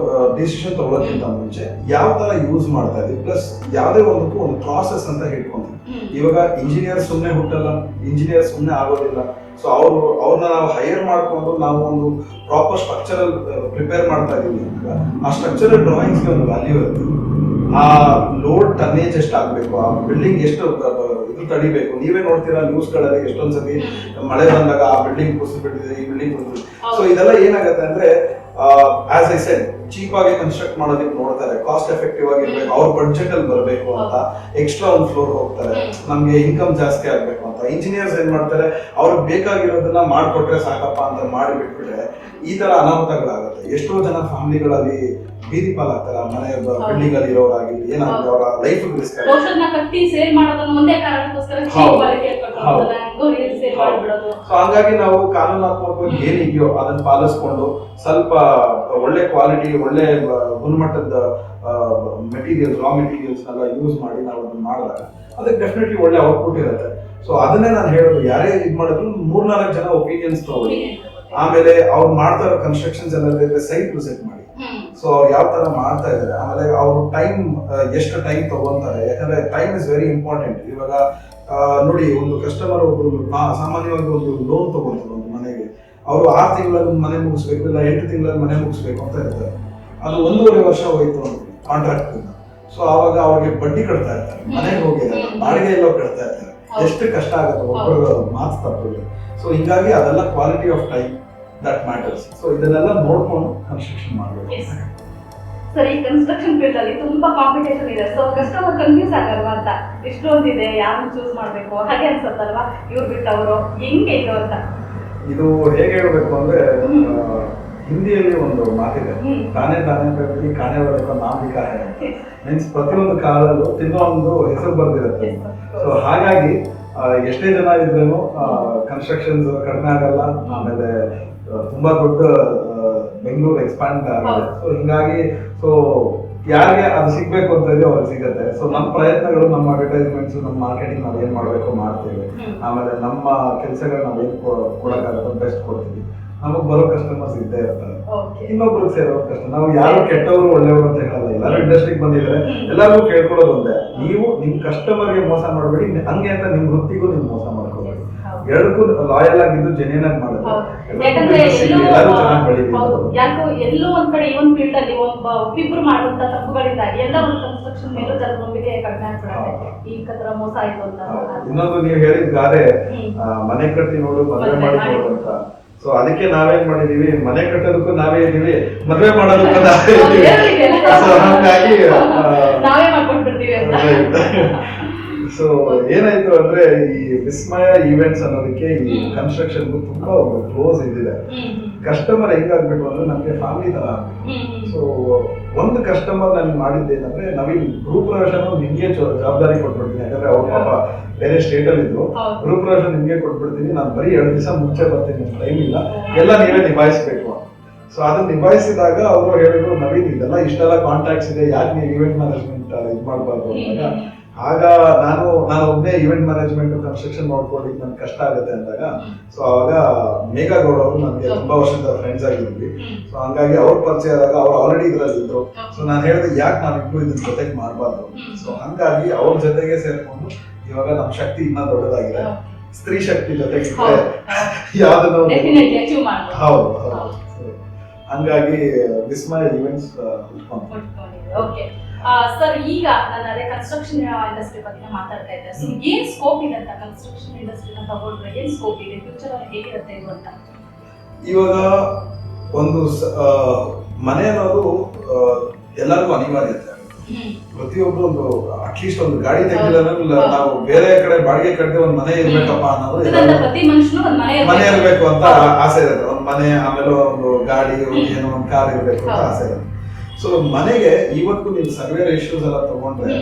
ಡಿಸಿಷನ್ ತಗೊಳ್ಳೋಕ್ಕಿಂತ ಮುಂಚೆ ಯಾವ ತರ ಯೂಸ್ ಮಾಡ್ತಾ ಇದ್ದೀವಿ, ಪ್ಲಸ್ ಯಾವುದೇ ಒಂದಕ್ಕೂ ಒಂದು ಪ್ರಾಸೆಸ್ ಅಂತ ಹೇಳ್ಕೊಂತೀವಿ. ಇವಾಗ ಇಂಜಿನಿಯರ್ ಸುಮ್ಮನೆ ಹುಟ್ಟಲ್ಲ, ಇಂಜಿನಿಯರ್ ಸುಮ್ಮನೆ ಆಗೋದಿಲ್ಲ. ಸೊ ಅವ್ರನ್ನ ನಾವು ಹೈಯರ್ ಮಾಡ್ಕೊಂಡು ನಾವು ಒಂದು ಪ್ರಾಪರ್ ಸ್ಟ್ರಕ್ಚರಲ್ ಪ್ರಿಪೇರ್ ಮಾಡ್ತಾ ಇದೀವಿ ಅಂತ ಆ ಸ್ಟ್ರಕ್ಚರಲ್ ಡ್ರಾಯಿಂಗ್ಸ್ಗೆ ಒಂದು ವ್ಯಾಲ್ಯೂ ಇರುತ್ತೆ. ಆ ಲೋಡ್ ಟನ್ನೇಜ್ ಎಷ್ಟು ಆಗ್ಬೇಕು, ಆ ಬಿಲ್ಡಿಂಗ್ ಎಷ್ಟು ಇದು ತಡಿಬೇಕು. ನೀವೇ ನೋಡ್ತೀರಾ ನ್ಯೂಸ್ಗಳಲ್ಲಿ ಎಷ್ಟೊಂದ್ಸತಿ ಮಳೆ ಬಂದಾಗ ಆ ಬಿಲ್ಡಿಂಗ್ ಕುಸಿದ್ಬಿಟ್ಟಿದೆ, ಈ ಬಿಲ್ಡಿಂಗ್ ಕುಸಿದ್ಬಿಟ್ಟಿದೆ. ಸೊ ಇದೆಲ್ಲ ಏನಾಗುತ್ತೆ ಅಂದ್ರೆ, ಆಸ್ ಐ ಸೆಡ್, ಚೀಪ್ ಆಗಿ ಕನ್ಸ್ಟ್ರಕ್ಟ್ ಮಾಡೋದಕ್ಕೆ ನೋಡ್ತಾರೆ, ಕಾಸ್ಟ್ ಎಫೆಕ್ಟಿವ್ ಆಗಿರ್ಬೇಕು, ಅವ್ರ ಬಡ್ಜೆಟ್ ಅಲ್ಲಿ ಬರಬೇಕು ಅಂತ ಎಕ್ಸ್ಟ್ರಾ ಒಂದು ಫ್ಲೋರ್ ಹೋಗ್ತಾರೆ, ನಮ್ಗೆ ಇನ್ಕಮ್ ಜಾಸ್ತಿ ಆಗ್ಬೇಕು ಅಂತ. ಇಂಜಿನಿಯರ್ಸ್ ಏನ್ ಮಾಡ್ತಾರೆ, ಅವ್ರಿಗೆ ಬೇಕಾಗಿರೋದನ್ನ ಮಾಡ್ಕೊಟ್ರೆ ಸಾಕಪ್ಪ ಅಂತ ಮಾಡಿ ಬಿಟ್ಬಿಟ್ರೆ ಈ ತರ ಅನಾಹುತಗಳಾಗುತ್ತೆ. ಎಷ್ಟೋ ಜನ ಫ್ಯಾಮಿಲಿಗಳಲ್ಲಿ ಬೀದಿ ಪಾಲಾಗ್ತಾರೆ ಆ ಮನೆ ಬಿಲ್ಡಿಂಗ್ ಅಲ್ಲಿ ಇರೋರಾಗಿರ್ಲಿ ಏನಾಗಲಿ ಅವರ ಲೈಫ್ ರಿಸ್ಕ್ ಔಷಧನ ಕಟ್ಟಿ ಸೇಲ್ ಮಾಡೋದನ್ನ ಒಂದೇ ಕಾರಣಕ್ಕೋಸ್ಕರ cheap quality ಕೊಟ್ಟೋಗೋದಲ್ಲ, ಹೆಂಗೋ ರೀಲ್ ಸೇಲ್ ಮಾಡ್ಬಿಡೋದು. ಸೊ ಹಂಗಾಗಿ ನಾವು ಕಾನೂನಾತ್ಮಕವಾಗಿ ಏನಿದೆಯೋ ಅದನ್ನ ಪಾಲಿಸ್ಕೊಂಡು ಸ್ವಲ್ಪ ಒಳ್ಳೆ ಕ್ವಾಲಿಟಿ ಒಳ್ಳೆ ಗುಣಮಟ್ಟದ ಮೆಟೀರಿಯಲ್ಸ್ ರಾ ಮೆಟೀರಿಯಲ್ಸ್ ಎಲ್ಲ ಯೂಸ್ ಮಾಡಿ ನಾವು ಅದನ್ನ ಮಾಡಿದಾಗ ಅದಕ್ಕೆ ಡೆಫಿನೆಟ್ಲಿ ಒಳ್ಳೆ ಔಟ್ಪುಟ್ ಇರುತ್ತೆ. ಸೊ ಅದನ್ನೇ ನಾನು ಹೇಳೋದು, ಯಾರೇ ಇದು ಮಾಡಿದ್ರು 3-4 ಜನ ಒಪಿನಿಯನ್ಸ್ ತಗೊಳ್ಳಿ. ಆಮೇಲೆ ಅವ್ರು ಮಾಡ್ತಾ ಇರೋ ಕನ್ಸ್ಟ್ರಕ್ಷನ್ಸ್ ಎಲ್ಲ ಸೈಟ್ ವಿಸಿಟ್ ಮಾಡಿ. ಸೊ ಅವ್ರು ಯಾವ ತರ ಮಾಡ್ತಾ ಇದಾರೆ, ಆಮೇಲೆ ಅವ್ರು ಟೈಮ್ ಎಷ್ಟು ಟೈಮ್ ತಗೊಂತಾರೆ, ಯಾಕಂದ್ರೆ ಟೈಮ್ ಇಸ್ ವೆರಿ ಇಂಪಾರ್ಟೆಂಟ್. ಇವಾಗ ನೋಡಿ, ಒಂದು ಕಸ್ಟಮರ್ ಒಬ್ರು ಸಾಮಾನ್ಯವಾಗಿ ಒಂದು ಲೋನ್ ತಗೊಂತಾರೆ ಒಂದು ಮನೆಗೆ, ಅವರು 6 ತಿಂಗಳಲ್ಲಿ ಮನೆ ಮುಗಿಸ್ಬೇಕು ಇಲ್ಲ 8 ತಿಂಗಳಲ್ಲಿ ಮನೆ ಮುಗಿಸ್ಬೇಕು ಅಂತ ಇರ್ತಾರೆ. ಅದು 1.5 ವರ್ಷ ಹೋಯ್ತು ಕಾಂಟ್ರಾಕ್ಟ್. ಸೊ ಅವಾಗ ಅವ್ರಿಗೆ ಬಡ್ಡಿ ಕಟ್ತಾ ಇರ್ತಾರೆ, ಮನೆಗೆ ಹೋಗಿದ್ದಾರೆ, ಬಾಡಿಗೆ ಎಲ್ಲೋ ಕಟ್ತಾ ಇರ್ತಾರೆ. ಎಷ್ಟು ಕಷ್ಟ ಆಗುತ್ತೆ ಒಬ್ಬರು ಮಾತು ತಪ್ಪಲ್ಲಿ. ಸೊ ಹಿಂಗಾಗಿ ಅದೆಲ್ಲ quality of time that matters. So ಇದನ್ನೆಲ್ಲ ನೋಡ್ಕೊಂಡು ಕನ್ಸ್ಟ್ರಕ್ಷನ್ ಮಾಡಬೇಕು. ಸರ್, ಈ ಕನ್ಸ್ಟ್ರಕ್ಷನ್ ಫೀಲ್ಡ್ ಅಲ್ಲಿ ತುಂಬಾ ಕಾಂಪಿಟೇಷನ್ ಇದೆ. ಸೊ ಕಸ್ಟಮರ್ ಕನ್ಫ್ಯೂಸ್ ಆಗಲ್ವಾ ಅಂತ, ಇಷ್ಟೊಂದಿದೆ, ಯಾರನ್ನ ಚೂಸ್ ಮಾಡ್ಬೇಕು ಹಾಗೆ ಅನ್ಸತ್ತಲ್ವಾ, ಇವ್ರು ಬಿಟ್ಟು ಅವರು ಹೆಂಗೆ ಇದು ಅಂತ? ಇದು ಹೇಗೆ ಹೇಳ್ಬೇಕು ಅಂದ್ರೆ, ಹಿಂದಿಯಲ್ಲಿ ಒಂದು ಮಾತಿದೆ, ತಾನೇ ಕಟ್ಟಿ ಕಾಣೆ ಬರಬೇಕು ನಾಮಿಕಾ ಮೀನ್ಸ್ ಪ್ರತಿಯೊಂದು ಕಾಲಲ್ಲೂ ತಿನ್ನೋ ಒಂದು ಹೆಸರು ಬರ್ದಿರುತ್ತೆ. ಸೊ ಹಾಗಾಗಿ ಎಷ್ಟೇ ಜನ ಇದ್ರೇನು ಕನ್ಸ್ಟ್ರಕ್ಷನ್ಸ್ ಕಡಿಮೆ ಆಗಲ್ಲ. ಆಮೇಲೆ ತುಂಬಾ ದೊಡ್ಡ ಬೆಂಗಳೂರು ಎಕ್ಸ್ಪ್ಯಾಂಡ್ ಆಗಿದೆ. ಸೊ ಹಿಂಗಾಗಿ ಸೊ ಯಾರಿಗೆ ಅದು ಸಿಗ್ಬೇಕು ಅಂತ ಇದೆಯೋ ಅವ್ರಿಗೆ ಸಿಗುತ್ತೆ. ಸೊ ನಮ್ಮ ಪ್ರಯತ್ನಗಳು, ನಮ್ಮ ಅಡ್ವರ್ಟೈಸ್ಮೆಂಟ್ಸ್, ನಮ್ಮ ಮಾರ್ಕೆಟಿಂಗ್ ನಾವು ಏನ್ ಮಾಡ್ಬೇಕು ಮಾಡ್ತೇವೆ. ಆಮೇಲೆ ನಮ್ಮ ಕೆಲಸಗಳು ನಾವು ಏನ್ ಕೊಡಕ್ಕಾಗತ್ತೋ ಬೆಸ್ಟ್ ಕೊಡ್ತೀವಿ. ನಮಗ್ ಬರೋ ಕಸ್ಟಮರ್ಸ್ ಇದ್ದೇ ಇರ್ತಾರೆ, ಇನ್ನೊಬ್ರಿಗೆ ಸೇರೋ ಕಸ್ಟಮರ್. ನಾವು ಯಾರು ಕೆಟ್ಟವರು ಒಳ್ಳೆಯವರು ಅಂತ ಹೇಳಲ್ಲ. ಎಲ್ಲರೂ ಇಂಡಸ್ಟ್ರಿಗೆ ಬಂದಿದ್ರೆ ಎಲ್ಲರಿಗೂ ಕೇಳ್ಕೊಳ್ಳೋದು ಒಂದೇ, ನೀವು ನಿಮ್ ಕಸ್ಟಮರ್ಗೆ ಮೋಸ ಮಾಡಬೇಡಿ, ಹಂಗೆ ಅಂತ ನಿಮ್ ವೃತ್ತಿಗೂ ನೀವು ಮೋಸ ಮಾಡ್ಕೋಬೇಡಿ. ಎರಡಕ್ಕೂ ಲಾಯಲ್ ಆಗಿದ್ದು ಜೆನ್ಯೂನ್ ಆಗಿ ಮಾಡಿದ್ರೆ ಎಲ್ಲರೂ ಚೆನ್ನಾಗಿ ಬೆಳಿಬೇಕು. ಯಾಕೋ ಎಲ್ಲೋ ಒಂದ್ ಕಡೆ ಈ ಒಂದು ಫೀಲ್ಡ್ ಅಲ್ಲಿ ಒಬ್ಬಿಬ್ರು ಮಾಡುವಂತ ತಪ್ಪುಗಳಿಂದಾಗಿ ಎಲ್ಲ ಒಂದು ಕನ್ಸ್ಟ್ರಕ್ಷನ್ ಮೇಲೂ ಜನರಿಗೆ ಕಡಿಮೆ ಆಗ್ಬಿಡುತ್ತೆ. ಈ ತರ ಮೋಸ ಆಯ್ತು ಅಂತ. ಇನ್ನೊಂದು ನೀವು ಹೇಳಿದ ಗಾದೆ, ಮನೆ ಕಟ್ಟಿ ನೋಡು ಮದುವೆ ಮಾಡಿ ನೋಡು ಅಂತ. ಸೊ ಅದಕ್ಕೆ ನಾವೇನ್ ಮಾಡಿದೀವಿ, ಮನೆ ಕಟ್ಟೋದಕ್ಕೂ ನಾವೇ ಇದೀವಿ, ಮದುವೆ ಮಾಡೋದಕ್ಕೂ ನಾವೇ ಇದೀವಿ. ಸೊ ಹಾಗಾಗಿ ನಾವೇ ಮಾಡ್ಕೊಂಡ್ಬಿಡ್ತೀವಿ ಅಂತ. ಸೊ ಏನಾಯ್ತು ಅಂದ್ರೆ, ಈ ವಿಸ್ಮಯ ಈವೆಂಟ್ಸ್ ಅನ್ನೋದಕ್ಕೆ ಈ ಕನ್ಸ್ಟ್ರಕ್ಷನ್ ತುಂಬಾ ಕ್ಲೋಸ್ ಇದಿದೆ. ಕಸ್ಟಮರ್ ಹೆಂಗಾಗ್ಬೇಕು ಅಂದ್ರೆ ನಮ್ಗೆ ಫ್ಯಾಮಿಲಿ ತರ ಆಗ್ಬೇಕು. ಸೊ ಒಂದು ಕಸ್ಟಮರ್ ನನ್ಗೆ ಮಾಡಿದ್ದೇನಂದ್ರೆ, ನವೀನ್ ಗೃಹಪ್ರವೇಶ ನಿಮ್ಗೆ ಜವಾಬ್ದಾರಿ ಕೊಟ್ಬಿಡ್ತೀನಿ, ಯಾಕಂದ್ರೆ ಅವ್ರ ಪಾಪ ಬೇರೆ ಸ್ಟೇಟ್ ಅಲ್ಲಿ ಇದ್ರು. ಗೃಹಪ್ರವೇಶ ನಿಮ್ಗೆ ಕೊಟ್ಬಿಡ್ತೀನಿ, ನಾನು ಬರೀ 2 ದಿವಸ ಮುಂಚೆ ಬರ್ತೀನಿ, ಟೈಮ್ ಇಲ್ಲ, ಎಲ್ಲ ನೀವೇ ನಿಭಾಯಿಸ್ಬೇಕು. ಸೊ ಅದನ್ನ ನಿಭಾಯಿಸಿದಾಗ ಅವರು ಹೇಳಿದ್ರು, ನವೀನ್ ಇದೆಲ್ಲ ಇಷ್ಟೆಲ್ಲ ಕಾಂಟ್ಯಾಕ್ಟ್ಸ್ ಇದೆ, ಯಾಕೆ ನೀವು ಇವೆಂಟ್ ಮ್ಯಾನೇಜ್ಮೆಂಟ್ ಇದು ಮಾಡಬಾರ್ದು ಅಂದಾಗ, ಆಗ ನಾನು ಒಬ್ಬನೇ ಇವೆಂಟ್ ಮ್ಯಾನೇಜ್ಮೆಂಟ್ ಕನ್ಸ್ಟ್ರಕ್ಷನ್ ನೋಡ್ಕೊಳ್ಳಿ ನನ್ಗೆ ಕಷ್ಟ ಆಗುತ್ತೆ ಅಂದಾಗ, ಸೊ ಅವಾಗ ಮೇಘಾಗೌಡ ಅವರು ನನಗೆ ತುಂಬಾ ವರ್ಷದ ಫ್ರೆಂಡ್ಸ್ ಆಗಿದ್ವಿ. ಸೊ ಹಂಗಾಗಿ ಅವ್ರ ಪರಿಚಯ ಆದಾಗ ಅವ್ರು ಆಲ್ರೆಡಿ ಇದ್ರಲ್ಲಿ ಇದ್ರು. ಸೊ ನಾನು ಹೇಳಿದೆ, ಯಾಕೆ ನಾವಿಬ್ರು ಇದ್ರ ಜೊತೆಗೆ ಮಾಡಬಾರ್ದು. ಸೊ ಹಂಗಾಗಿ ಅವ್ರ ಜೊತೆಗೆ ಸೇರ್ಕೊಂಡು ಇವಾಗ ನಮ್ಮ ಶಕ್ತಿ ಇನ್ನೂ ದೊಡ್ಡದಾಗಿದೆ. ಸ್ತ್ರೀ ಶಕ್ತಿ ಜೊತೆಗೆ ಯಾವ್ದನ್ನು ಹೌದು. ಹಂಗಾಗಿ ವಿಸ್ಮಯ ಈವೆಂಟ್ಸ್. ಸರ್, ಈಗ ನಾನು ಅದೇ ಕನ್ಸ್ಟ್ರಕ್ಷನ್ ಇಂಡಸ್ಟ್ರಿ ಬಗ್ಗೆ ಮಾತಾಡ್ತಾ ಇದ್ದೆ. ಸೊ ಏನ್ ಸ್ಕೋಪ್ ಇದೆ ಅಂತ ಕನ್ಸ್ಟ್ರಕ್ಷನ್ ಇಂಡಸ್ಟ್ರಿನ ತಗೊಂಡ್ರೆ ಏನ್ ಸ್ಕೋಪ್ ಇದೆ, ಫ್ಯೂಚರ್ ಅಲ್ಲಿ ಹೇಗಿರುತ್ತೆ ಇದು ಅಂತ? ಇವಾಗ ಒಂದು ಮನೆ ಅನ್ನೋದು ಎಲ್ಲರಿಗೂ ಅನಿವಾರ್ಯತೆ. ಪ್ರತಿಯೊಬ್ರು ಒಂದು ಅಟ್ಲೀಸ್ಟ್ ಒಂದು ಗಾಡಿ ತೆಗಿಲ್ಲ, ನಾವು ಬೇರೆ ಕಡೆ ಬಾಡಿಗೆ ಕಟ್ಟದೆ ಒಂದು ಮನೆ ಇರ್ಬೇಕಪ್ಪ ಅನ್ನೋದು, ಮನೆ ಇರ್ಬೇಕು ಅಂತ ಆಸೆ ಇರುತ್ತೆ. ಒಂದು ಮನೆ, ಆಮೇಲೆ ಒಂದು ಗಾಡಿ, ಏನೋ ಒಂದು ಕಾರ್ ಇರ್ಬೇಕು ಅಂತ ಆಸೆ ಇರುತ್ತೆ. ಸೊ ಮನೆಗೆ ಇವತ್ತು ನೀವು ಸರ್ವೆ ರೇಷಿಯೋಸ್ ಎಲ್ಲ ತಗೊಂಡ್ರೆ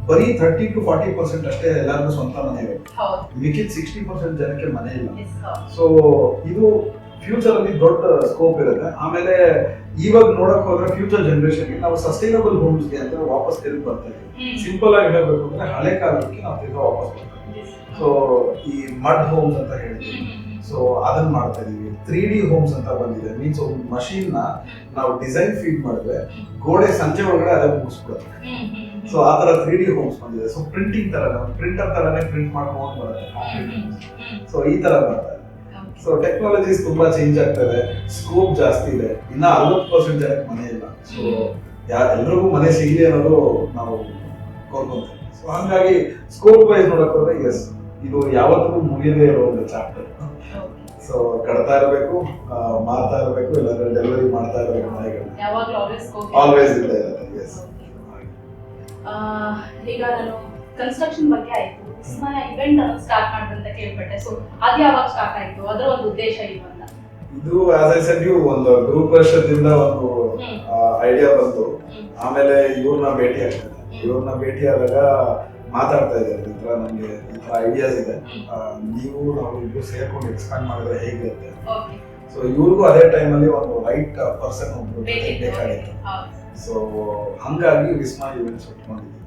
ಬರೀ 30 to 40% ಅಷ್ಟೇ ಎಲ್ಲರಿಗೂ ಸ್ವಂತ ಮನೆ ಇರುತ್ತೆ. ಮಿಕ್ಕಿದ 60% ಜನಕ್ಕೆ ಮನೆ ಇಲ್ಲ. ಸೊ ಇದು ಫ್ಯೂಚರ್ ಅಲ್ಲಿ ದೊಡ್ಡ ಸ್ಕೋಪ್ ಇರುತ್ತೆ. ಆಮೇಲೆ ಇವಾಗ ನೋಡಕ್ ಹೋದ್ರೆ ಫ್ಯೂಚರ್ ಜನರೇಷನ್ಗೆ ನಾವು ಸಸ್ಟೈನಬಲ್ ಹೋಮ್ಸ್ಗೆ ಅಂತ ವಾಪಸ್ ತಿರುಗಿ ಬರ್ತೀವಿ. ಸಿಂಪಲ್ ಆಗಿ ಹೇಳ್ಬೇಕು ಅಂದ್ರೆ ಹಳೆ ಕಾಲಕ್ಕೆ ನಾವು ತಿರ್ಗಾ ವಾಪಸ್ ಬರ್ತೀವಿ. ಸೊ ಈ ಮಡ್ ಹೋಮ್ಸ್ ಅಂತ ಹೇಳ್ತೀವಿ, ಸೊ ಅದನ್ನ ಮಾಡ್ತಾ ಇದೀವಿ. 3D ಹೋಮ್ಸ್ ಅಂತ ಬಂದಿದೆ, ಮೀನ್ಸ್ ಒಂದು ಮಷೀನ್ ನ ನಾವು ಡಿಸೈನ್ ಫೀಡ್ ಮಾಡಿದ್ರೆ ಗೋಡೆ ಸಂಜೆ ಒಳಗಡೆ ಅದೇ ಮುಗಿಸ್ಬಿಡುತ್ತೆ. ಸೊ ಆ ತರ 3D ಹೋಮ್ಸ್ ಬಂದಿದೆ. ಸೊ ಪ್ರಿಂಟಿಂಗ್ ತರ, ಪ್ರಿಂಟರ್ ತರನೇ ಪ್ರಿಂಟ್ ಮಾಡ್ಕೊಂಡು ಬರುತ್ತೆ. ಸೊ ಈ ತರ ಬರ್ತಾರೆ. ಸೊ ಟೆಕ್ನಾಲಜೀಸ್ ತುಂಬಾ ಚೇಂಜ್ ಆಗ್ತದೆ, ಸ್ಕೋಪ್ ಜಾಸ್ತಿ ಇದೆ. ಇನ್ನ 60% ಜನಕ್ಕೆ ಮನೆ ಇಲ್ಲ. ಸೊ ಎಲ್ರಿಗೂ ಮನೆ ಸಿಗಲಿ ಅನ್ನೋದು ನಾವು ಕೋರ್ಕೊಂತೀವಿ. ಸೊ ಹಂಗಾಗಿ ಸ್ಕೋಪ್ ವೈಸ್ ನೋಡಕ್ ಹೋದ್ರೆ ಎಸ್, ಇದು ಯಾವತ್ತೂ ಮುಗಿಯದೇ ಇರೋ ಒಂದು ಚಾಪ್ಟರ್. ಸೊ ಕಟ್ತಾ ಇರಬೇಕು, ಮಾಡ್ತಾ ಇರಬೇಕು, ಇಲ್ಲಾಂದ್ರೆ ಡೆಲಿವರಿ ಮಾಡ್ತಾ ಇರಬೇಕು ಮನೆಗಳು. ಆಲ್ವೇಸ್ ಇದ್ದೇ ಇರುತ್ತೆ. ಎಸ್. ಈಗ ನಾನು ಕನ್ಸ್ಟ್ರಕ್ಷನ್ ಬಗ್ಗೆ ಆಯ್ತು, ವಿಸ್ಮಯ ಇವೆಂಟ್ ಅನ್ನು ಸ್ಟಾರ್ಟ್ ಮಾಡ್ರಂತ ಕೇಳ್ಪಟ್ಟೆ. ಸೊ ಅದು ಯಾವಾಗ ಸ್ಟಾರ್ಟ್ ಆಯ್ತು, ಅದರ ಒಂದು ಉದ್ದೇಶ ಏನು ಅಂತ? ಇದು ಆಸ್ ಐ ಸೆಡ್ ಯು, ಒಂದು ಗ್ರೂಪ್ ವರ್ಷದಿಂದ ಒಂದು ಐಡಿಯಾ ಬಂತು. ಆಮೇಲೆ ಇವ್ರನ್ನ ಭೇಟಿ ಆಗ್ತದೆ. ಇವ್ರನ್ನ ಭೇಟಿ ಆದಾಗ ಮಾತಾಡ್ತಾ ಇದ್ದಾರೆ, ಈ ತರ ನಮ್ಗೆ ಈ ತರ ಐಡಿಯಾಸ್ ಇದೆ, ನೀವು ನಾವು ಇಬ್ರು ಸೇರ್ಕೊಂಡು ಎಕ್ಸ್ಪ್ಯಾಂಡ್ ಮಾಡಿದ್ರೆ ಹೇಗಿರುತ್ತೆ. ಸೊ ಇವ್ರಿಗೂ ಅದೇ ಟೈಮಲ್ಲಿ ಒಂದು ರೈಟ್ ಪರ್ಸನ್ ಒಬ್ರು ಬೇಕಾಗಿತ್ತು. ಸೊ ಹಂಗಾಗಿ ವಿಸ್ಮಾ ಇವೆಂಟ್ಸ್ ಇಟ್ಕೊಂಡಿದ್ವಿ.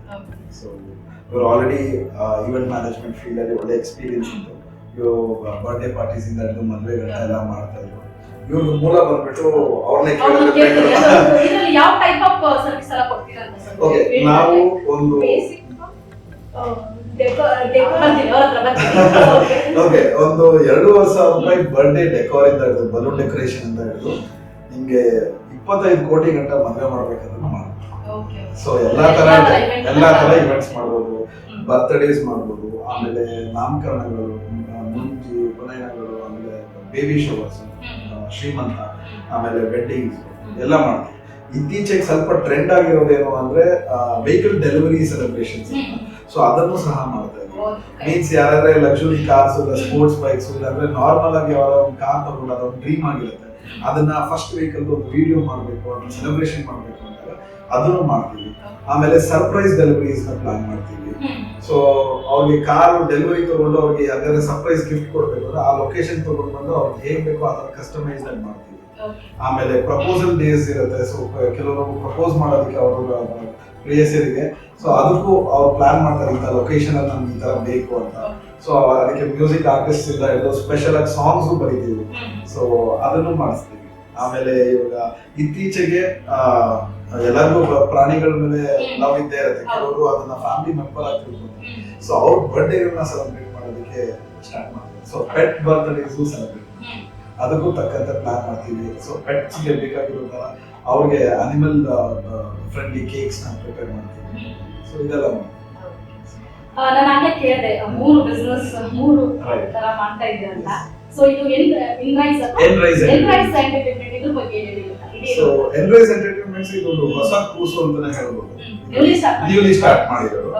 ಸೊ ಇವ್ರು ಆಲ್ರೆಡಿ ಈವೆಂಟ್ ಮ್ಯಾನೇಜ್ಮೆಂಟ್ ಫೀಲ್ಡ್ ಅಲ್ಲಿ ಒಳ್ಳೆ ಎಕ್ಸ್ಪೀರಿಯನ್ಸ್ ಇತ್ತು. ಇವರು ಬರ್ಡೇ ಪಾರ್ಟೀಸ್ ಇಂದ ಹಿಡಿದು ಮದುವೆಗಳನ್ನ ಎಲ್ಲ ಮಾಡ್ತಾ ಇದ್ರು. ಇವ್ರದ್ದು ಮೂಲ ಬಂದ್ಬಿಟ್ಟು ಅವ್ರನ್ನೇ ಯಾವ ಟೈಪ್ ಆಫ್ ಸರ್ವಿಸ್ ಎಲ್ಲ ಕೊಡ್ತೀರಾ ಅಂತ ಸರ್? ಓಕೆ, ನಾವು ಒಂದು ಓಕೆ ಒಂದು 2,000 ರೂಪಾಯಿ ಬರ್ಡೇ ಡೆಕೋರ್ ಇಂದ ಹಿಡಿದು ಬಲೂನ್ ಡೆಕೋರೇಷನ್ ಅಂತ ಹಿಡಿದು ನಿಮ್ಗೆ 25 ಕೋಟಿ ಗಂಟ ಮದುವೆ ಮಾಡ್ಬೇಕಂದ್ರೆ ಮಾಡ್ಬೋದು. ಸೊ ಎಲ್ಲಾ ತರ ಇವೆಂಟ್ಸ್ ಮಾಡ್ಬೋದು, ಬರ್ತ್ಡೇಸ್ ಮಾಡ್ಬೋದು, ಆಮೇಲೆ ನಾಮಕರಣಗಳು, ಮುಂಜಿ ಉಪನಯನಗಳು, ಆಮೇಲೆ ಬೇಬಿ ಶವರ್ಸ್, ಶ್ರೀಮಂತ, ಆಮೇಲೆ ವೆಡ್ಡಿಂಗ್ಸ್ ಎಲ್ಲ ಮಾಡ್ತೀವಿ. ಇತ್ತೀಚೆಗೆ ಸ್ವಲ್ಪ ಟ್ರೆಂಡ್ ಆಗಿರೋದೇನು ಅಂದ್ರೆ ವೆಹಿಕಲ್ ಡೆಲಿವರಿ ಸೆಲೆಬ್ರೇಷನ್ಸ್. ಸೊ ಅದನ್ನು ಸಹ ಮಾಡ್ತಾ ಇದ್ದೀವಿ. ಮೀನ್ಸ್ ಯಾರಾದ್ರೆ ಲಕ್ಸುರಿ ಕಾರ್ಸ್ ಇಲ್ಲ ಸ್ಪೋರ್ಟ್ಸ್ ಬೈಕ್ಸ್ ಇಲ್ಲಾಂದ್ರೆ ನಾರ್ಮಲ್ ಆಗಿ ಯಾರೋ ಒಂದು ಕಾರ್ ತಗೊಂಡು ಅದೊಂದು ಡ್ರೀಮ್ ಆಗಿರುತ್ತೆ, ಅದನ್ನ ಫಸ್ಟ್ ವೆಹಿಕಲ್ ಒಂದು ವಿಡಿಯೋ ಮಾಡಬೇಕು, ಅದನ್ನ ಸೆಲೆಬ್ರೇಷನ್ ಮಾಡಬೇಕು ಅಂದಾಗ ಅದನ್ನು ಮಾಡ್ತೀವಿ. ಆಮೇಲೆ ಸರ್ಪ್ರೈಸ್ ಡೆಲಿವರೀಸ್ ನ ಪ್ಲಾನ್ ಮಾಡ್ತೀವಿ. ಸೊ ಅವ್ರಿಗೆ ಕಾರ್ ಡೆಲಿವರಿ ತಗೊಂಡು ಅವ್ರಿಗೆ ಯಾವ್ದಾದ್ರು ಸರ್ಪ್ರೈಸ್ ಗಿಫ್ಟ್ ಕೊಡ್ಬೇಕು ಅಂದ್ರೆ ಆ ಲೊಕೇಶನ್ ತಗೊಂಡು ಬಂದು ಅವ್ರಿಗೆ ಹೇಗ್ ಬೇಕೋ ಆ ತರ ಕಸ್ಟಮೈಸ್ ಆಗಿ ಮಾಡ್ತೀವಿ. ಆಮೇಲೆ ಪ್ರಪೋಸಲ್ ಡೇಸ್ ಇರುತ್ತೆ. ಸೊ ಕೆಲವರು ಪ್ರಪೋಸ್ ಮಾಡೋದಕ್ಕೆ ಅವರು ಪ್ರೇಯಸರಿಗೆ, ಸೊ ಅದಕ್ಕೂ ಅವ್ರು ಪ್ಲಾನ್ ಮಾಡ್ತಾರೆ ಇಂಥ ಲೊಕೇಶನ್ ಅಲ್ಲಿ ನಮ್ಗೆ ಈ ತರ ಬೇಕು ಅಂತ. ಸೊ ಅದಕ್ಕೆ ಮ್ಯೂಸಿಕ್ ಆರ್ಟಿಸ್ಟ್ ಇಂದ ಹಿಡಿದು ಸ್ಪೆಷಲ್ ಆಗಿ ಸಾಂಗ್ಸ್ ಬರೀತೀವಿ. ಸೊ ಅದನ್ನು ಮಾಡಿಸ್ತೀವಿ. ಆಮೇಲೆ ಇವಾಗ ಇತ್ತೀಚೆಗೆ ಎಲ್ಲರಿಗೂ ಪ್ರಾಣಿಗಳ ಮೇಲೆ ಲವ್ ಇದ್ದೇ ಇರುತ್ತೆ. ಕೆಲವರು ಅದನ್ನ ಫ್ಯಾಮಿಲಿ ಮೆಂಬರ್ ಆಗಿ ತಿಳ್ಕೊತಾರೆ. ಸೊ ಅವ್ರ ಬರ್ಡೇಗಳನ್ನ ಸೆಲೆಬ್ರೇಟ್ ಮಾಡೋದಕ್ಕೆ ಸ್ಟಾರ್ಟ್ ಮಾಡ್ತೀವಿ. ಸೊ ಪೆಟ್ ಬರ್ತ್ಡೇಸು ಸೆಲೆಬ್ರೇಟ್ ಅದಕ್ಕೂ ತಕ್ಕಂತೆ ಪ್ಲಾನ್ ಮಾಡ್ತೀವಿ. ಸೊ ಪೆಟ್ಸ್ ಗೆ ಬೇಕಾಗಿರೋ ತರ ಅವ್ರಿಗೆ ಅನಿಮಲ್ ಫ್ರೆಂಡ್ಲಿ ಕೇಕ್ಸ್ ನ ಪ್ರಿಪೇರ್ ಮಾಡ್ತೀವಿ. ಸೊ ಇದೆಲ್ಲ ನಾನು ಹಾಗೆ ಕೇಳಿದೆ 3 ಬಿಸ್ನೆಸ್ 3 ತರ ಮಾಡ್ತಾ ಇದ್ದೀರಾ ಅಂತ. ಸೊ ಇದು ಎನ್ರೈಸ್ ಎಂಟರ್ಟೈನ್ಮೆಂಟ್ ಇದ್ರ ಬಗ್ಗೆ ಹೇಳಿ. ಸೊ ಎನ್ರೈಸ್ ಎಂಟರ್ಟೈನ್ಮೆಂಟ್ಸ್ ಇದೊಂದು ಹೊಸ ಕೂಸು ಅಂತಾನೆ ಹೇಳ್ಬೋದು. ನ್ಯೂಲಿ ಸ್ಟಾರ್ಟ್ ಮಾಡಿರೋದು.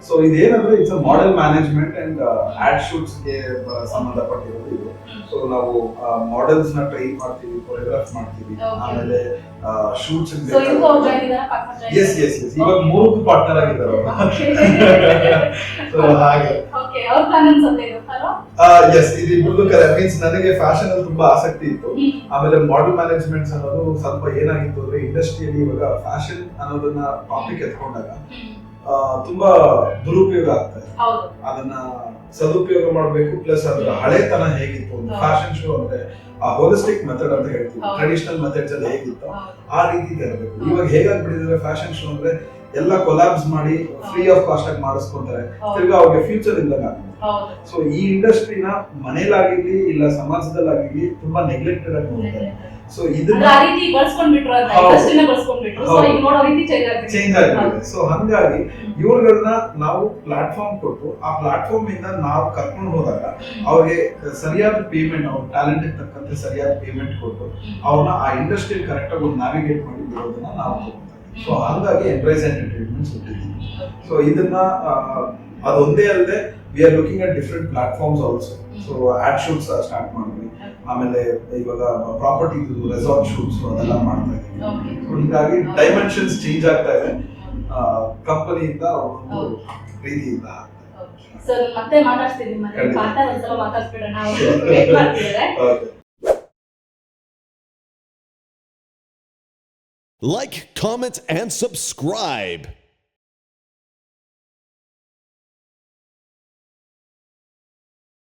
ಸೊ ಇದೇನಂದ್ರೆ it's model management and ad shoots ಗೆ ಸಂಬಂಧಪಟ್ಟಿರೋದು ಇದು. ಸೊ ನಾವು ಮಾಡೆಲ್ಸ್ ನ ಟ್ರೈನ್ ಮಾಡ್ತೀವಿ, ಕೊರಿಯೋಗ್ರಾಫ್ ಮಾಡ್ತೀವಿ, ಆಮೇಲೆ ಶೂಟ್ಸ್ ಎಸ್ ಇವಾಗ 3 ಪಾರ್ಟ್ನರ್ ಆಗಿದ್ದಾರೆ ಅವರು. ಸೊ ಹಾಗೆ ಎಸ್ ಇದು ಇಬ್ಬರದು ಮೀನ್ಸ್ ನನಗೆ ಫ್ಯಾಷನ್ ಅಲ್ಲಿ ತುಂಬಾ ಆಸಕ್ತಿ ಇತ್ತು. ಆಮೇಲೆ ಮಾಡೆಲ್ ಮ್ಯಾನೇಜ್ಮೆಂಟ್ಸ್ ಅನ್ನೋದು ಸ್ವಲ್ಪ ಏನಾಗಿತ್ತು ಅಂದ್ರೆ ಇಂಡಸ್ಟ್ರಿಯಲ್ಲಿ ಇವಾಗ ಫ್ಯಾಷನ್ ಅನ್ನೋದನ್ನ ಟಾಪಿಕ್ ಎತ್ಕೊಂಡಾಗ ತುಂಬಾ ದುರುಪಯೋಗ ಆಗ್ತಾ ಇದೆ. ಅದನ್ನ ಸದುಪಯೋಗ ಮಾಡಬೇಕು. ಪ್ಲಸ್ ಅದರ ಹಳೆತನ ಹೇಗಿತ್ತು, ಒಂದು ಫ್ಯಾಷನ್ ಶೋ ಅಂದ್ರೆ ಆ ಹೋಲಿಸ್ಟಿಕ್ ಮೆಥಡ್ ಅಂತ ಹೇಳ್ತೀವಿ, ಟ್ರೆಡಿಷನಲ್ ಮೆಥಡ್ಸ್ ಅಲ್ಲಿ ಹೇಗಿತ್ತು ಆ ರೀತಿ ಇರಬೇಕು. ಇವಾಗ ಹೇಗಾಗ್ಬಿಟ್ಟಿದ್ರೆ ಫ್ಯಾಷನ್ ಶೋ ಅಂದ್ರೆ ಎಲ್ಲ ಕೊಲಾಬ್ಸ್ ಮಾಡಿ ಫ್ರೀ ಆಫ್ ಕಾಸ್ಟ್ ಆಗಿ ಮಾಡಿಸ್ಕೊಂತಾರೆ, ತಿರ್ಗಾ ಅವ್ರಿಗೆ ಫ್ಯೂಚರ್ ಇಲ್ದಂಗ ಆಗುತ್ತೆ. ಸೊ ಈ ಇಂಡಸ್ಟ್ರಿನ ಮನೇಲಾಗಿರ್ಲಿ ಇಲ್ಲ ಸಮಾಜದಲ್ಲಾಗಿರ್ಲಿ ತುಂಬಾ ನೆಗ್ಲೆಕ್ಟೆಡ್ ಆಗಿ ನೋಡ್ತಾರೆ. ಸೊ ಇದನ್ನ ಚೇಂಜ್ ಆಗಿದೆ. ಸೊ ಹಂಗಾಗಿ ಇವ್ರುಗಳನ್ನ ನಾವು ಪ್ಲಾಟ್ಫಾರ್ಮ್ ಕೊಟ್ಟು ಆ ಪ್ಲಾಟ್ಫಾರ್ಮ್ ಇಂದ ನಾವು ಕರ್ಕೊಂಡು ಹೋದಾಗ ಅವ್ರಿಗೆ ಸರಿಯಾದ ಪೇಮೆಂಟ್, ಅವ್ರ ಟ್ಯಾಲೆಂಟ್ ತಕ್ಕಂತೆ ಸರಿಯಾದ ಪೇಮೆಂಟ್ ಕೊಟ್ಟು ಅವ್ರನ್ನ ಆ ಇಂಡಸ್ಟ್ರಿ ಕರೆಕ್ಟ್ ಆಗಿ ನ್ಯಾವಿಗೇಟ್ ಮಾಡಿ ಬಿಡೋದನ್ನ ನಾವು ತಗೊಂತೀವಿ. ಸೊ ಹಂಗಾಗಿ ಎನ್ರೈಸ್ ಎಂಟರ್ಟೈನ್ಮೆಂಟ್ಸ್ ಹುಟ್ಟಿದ್ದೀವಿ. ಸೊ ಇದನ್ನ ಅದೊಂದೇ ಅಲ್ಲದೆ we are looking at different platforms also. So ad shoots start ಮಾಡಿದ್ವಿ. ಆಮೇಲೆ ಇವಾಗ ಪ್ರಾಪರ್ಟಿ ರೆಸಾರ್ಟ್ ಶೂಟ್ಸ್ ಅದೆಲ್ಲ ಮಾಡ್ತಾ ಇದ್ದೀವಿ. ಸೊ ಹೀಗಾಗಿ ಡೈಮೆನ್ಷನ್ಸ್ ಚೇಂಜ್ ಆಗ್ತಾ ಇದೆ ಕಂಪನಿಯಿಂದ ಒಂದು ರೀತಿಯಿಂದ. ಸರ್ ಮತ್ತೆ ಮಾತಾಡ್ತೀನಿ, ಮಾತಾಡ್ಸ್ಬಿಡೋಣ. Like, comment, and subscribe.